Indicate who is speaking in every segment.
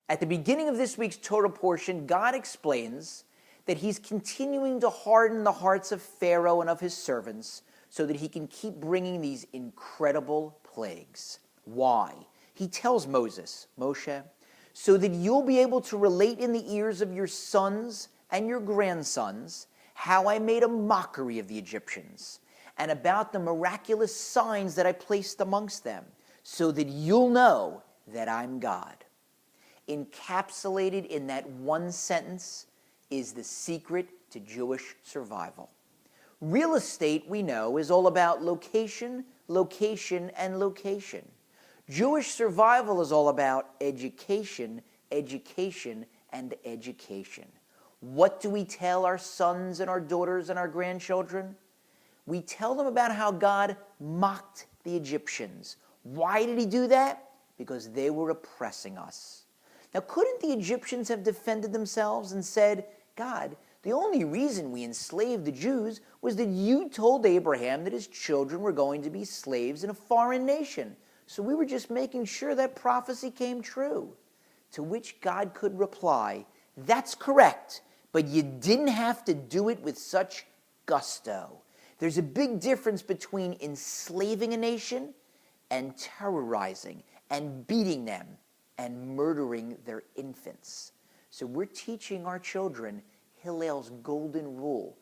Speaker 1: At the beginning of this week's Torah portion, God explains that he's continuing to harden the hearts of Pharaoh and of his servants so that he can keep bringing these incredible plagues. Why? He tells Moses, Moshe, so that you'll be able to relate in the ears of your sons and your grandsons how I made a mockery of the Egyptians and about the miraculous signs that I placed amongst them, so that you'll know that I'm God. Encapsulated in that one sentence is the secret to Jewish survival. Real estate, we know, is all about location, location, and location. Jewish survival is all about education, education, and education. What do we tell our sons and our daughters and our grandchildren? We tell them about how God mocked the Egyptians. Why did he do that? Because they were oppressing us. Now, couldn't the Egyptians have defended themselves and said, God, the only reason we enslaved the Jews was that you told Abraham that his children were going to be slaves in a foreign nation. So we were just making sure that prophecy came true. To which God could reply, that's correct, but you didn't have to do it with such gusto. There's a big difference between enslaving a nation and terrorizing and beating them and murdering their infants. So we're teaching our children Hillel's golden rule.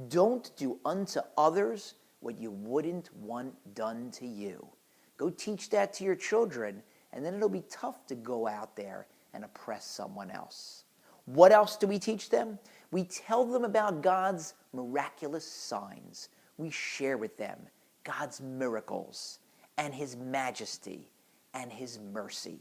Speaker 1: Don't do unto others what you wouldn't want done to you. Go teach that to your children, and then it'll be tough to go out there and oppress someone else. What else do we teach them? We tell them about God's miraculous signs. We share with them God's miracles and his majesty and his mercy.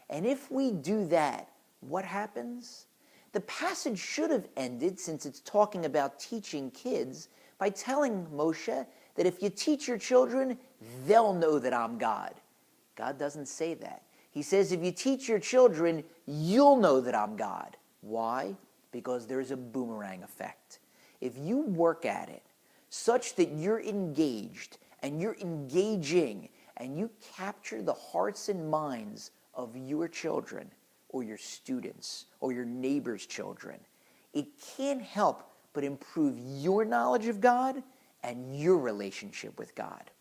Speaker 1: And if we do that, what happens? The passage should have ended, since it's talking about teaching kids, by telling Moshe that if you teach your children, they'll know that I'm God. God doesn't say that. He says if you teach your children, you'll know that I'm God. Why? Because there's a boomerang effect. If you work at it such that you're engaged and you're engaging and you capture the hearts and minds of your children or your students or your neighbor's children, it can't help but improve your knowledge of God and your relationship with God.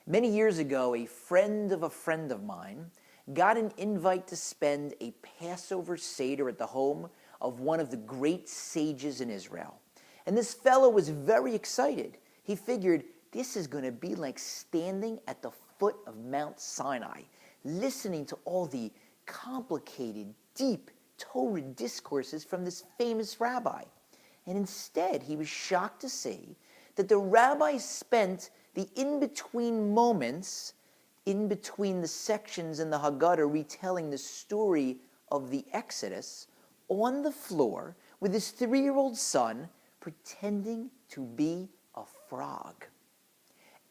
Speaker 1: Many years ago, a friend of mine got an invite to spend a Passover Seder at the home of one of the great sages in Israel. And this fellow was very excited. He figured this is going to be like standing at the foot of Mount Sinai, listening to all the complicated, deep Torah discourses from this famous rabbi. And instead, he was shocked to see that the rabbi spent the in-between moments, in between the sections in the Haggadah retelling the story of the Exodus, on the floor with his 3-year-old son pretending to be a frog.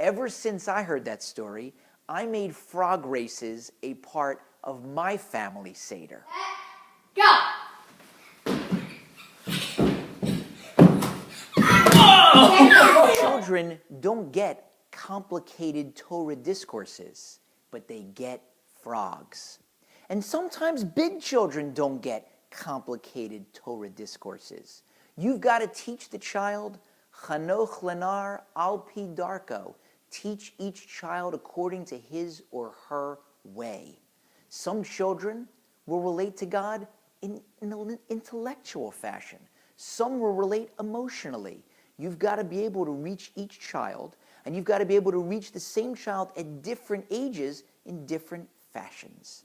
Speaker 1: Ever since I heard that story, I made frog races a part of my family Seder.
Speaker 2: Go!
Speaker 1: Children don't get complicated Torah discourses, but they get frogs. And sometimes big children don't get complicated Torah discourses. You've got to teach the child, Chanoch lenar al pi darko. Teach each child according to his or her way. Some children will relate to God in an intellectual fashion. Some will relate emotionally. You've got to be able to reach each child, and you've got to be able to reach the same child at different ages in different fashions.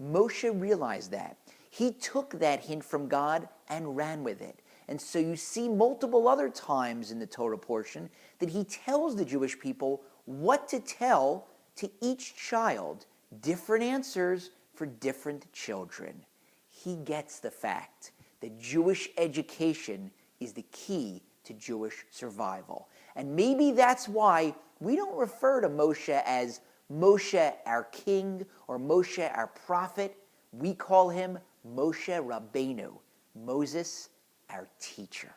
Speaker 1: Moshe realized that. He took that hint from God and ran with it. And so you see multiple other times in the Torah portion that he tells the Jewish people what to tell to each child, different answers for different children. He gets the fact that Jewish education is the key to Jewish survival. And maybe that's why we don't refer to Moshe as Moshe our king or Moshe our prophet. We call him Moshe Rabbeinu, Moses our teacher.